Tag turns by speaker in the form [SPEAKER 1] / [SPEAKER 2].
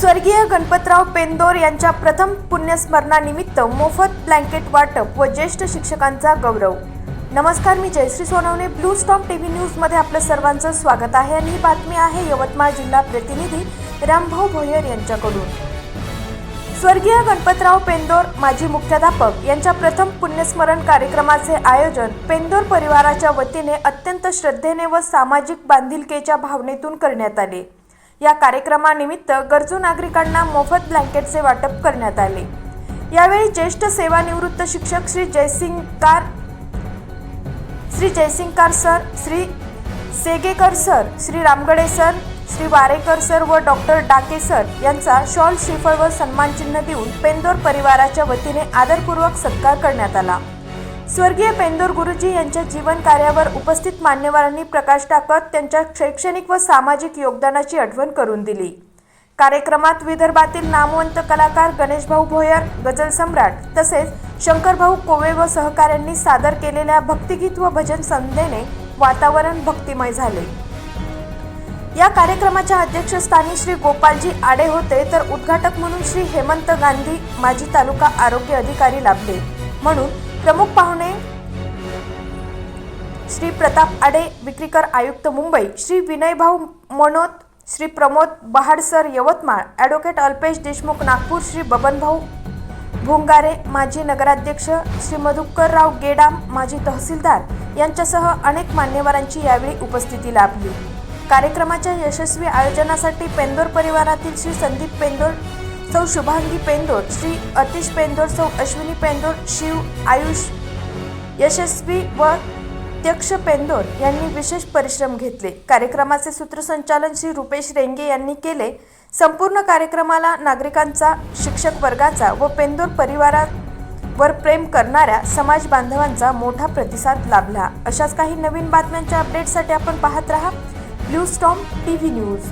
[SPEAKER 1] स्वर्गीय गणपतराव पेंदोर यांच्या प्रथम पुण्यस्मरणानिमित्त मोफत ब्लँकेट वाटप व ज्येष्ठ शिक्षकांचा गौरव. नमस्कार, मी Jayashree Sonawane. Blue storm TV news मध्ये आपलं सर्वांचं स्वागत आहे आणि ही बातमी आहे यवतमाळ जिल्हा प्रतिनिधी रामभाऊ भोयर यांच्याकडून. स्वर्गीय गणपतराव पेंदोर माजी मुख्याध्यापक यांच्या प्रथम पुण्यस्मरण कार्यक्रमाचे आयोजन पेंदोर परिवाराच्या वतीने अत्यंत श्रद्धेने व सामाजिक बांधिलकीच्या भावनेतून करण्यात आले. या कार्यक्रमानिमित्त गरजू नागरिकांना मोफत ब्लँकेटचे वाटप करण्यात आले. यावेळी ज्येष्ठ सेवानिवृत्त शिक्षक Shri Jaisingkar sir, Shri Segekar sir, Shri Ramgade sir, Shri Warekar sir व डॉक्टर डाके सर यांचा शॉल, श्रीफळ व सन्मानचिन्ह देऊन पेंदोर परिवाराच्या वतीने आदरपूर्वक सत्कार करण्यात आला. स्वर्गीय पेंदोर गुरुजी यांच्या जीवन कार्यावर उपस्थित मान्यवरांनी प्रकाश टाकत त्यांच्या शैक्षणिक व सामाजिक योगदानाची आठवण करून दिली. कार्यक्रमात विदर्भातील नामवंत कलाकार गणेशभाऊ भोयर, गझल सम्राट तसेच शंकरभाऊ कोवे व सहकाऱ्यांनी सादर केलेल्या भक्तिगीत व भजन संध्येने वातावरण भक्तिमय झाले. या कार्यक्रमाच्या अध्यक्षस्थानी श्री गोपालजी आडे होते, तर उद्घाटक म्हणून श्री हेमंत गांधी माजी तालुका आरोग्य अधिकारी लाभले. म्हणून प्रमुख पाहुणे श्री प्रताप आडे, विक्रीकर आयुक्त मुंबई, श्री विनयभाऊ मनोत, श्री प्रमोद बहाडसर यवतमाळ, ॲडव्होकेट अल्पेश देशमुख नागपूर, श्री बबनभाऊ भुंगारे माजी नगराध्यक्ष, श्री मधुकरराव गेडाम माजी तहसीलदार यांच्यासह अनेक मान्यवरांची यावेळी उपस्थिती लाभली. कार्यक्रमाच्या यशस्वी आयोजनासाठी पेंदोर परिवारातील श्री संदीप पेंदोर, सौ शुभांगी पेंदोर, श्री अतिश पेंदोर, सौ अश्विनी पेंदोर, शिव आयुष यशस्वी व त्यक्ष पेंदोर यांनी विशेष परिश्रम घेतले. कार्यक्रमाचे सूत्रसंचालन श्री रुपेश रेंगे यांनी केले. संपूर्ण कार्यक्रमाला नागरिकांचा, शिक्षक वर्गाचा व पेंदोर परिवारावर प्रेम करणाऱ्या समाज बांधवांचा मोठा प्रतिसाद लाभला. अशाच काही नवीन बातम्यांच्या अपडेटसाठी आपण पाहत रहा ब्लू स्टॉम टीव्ही न्यूज.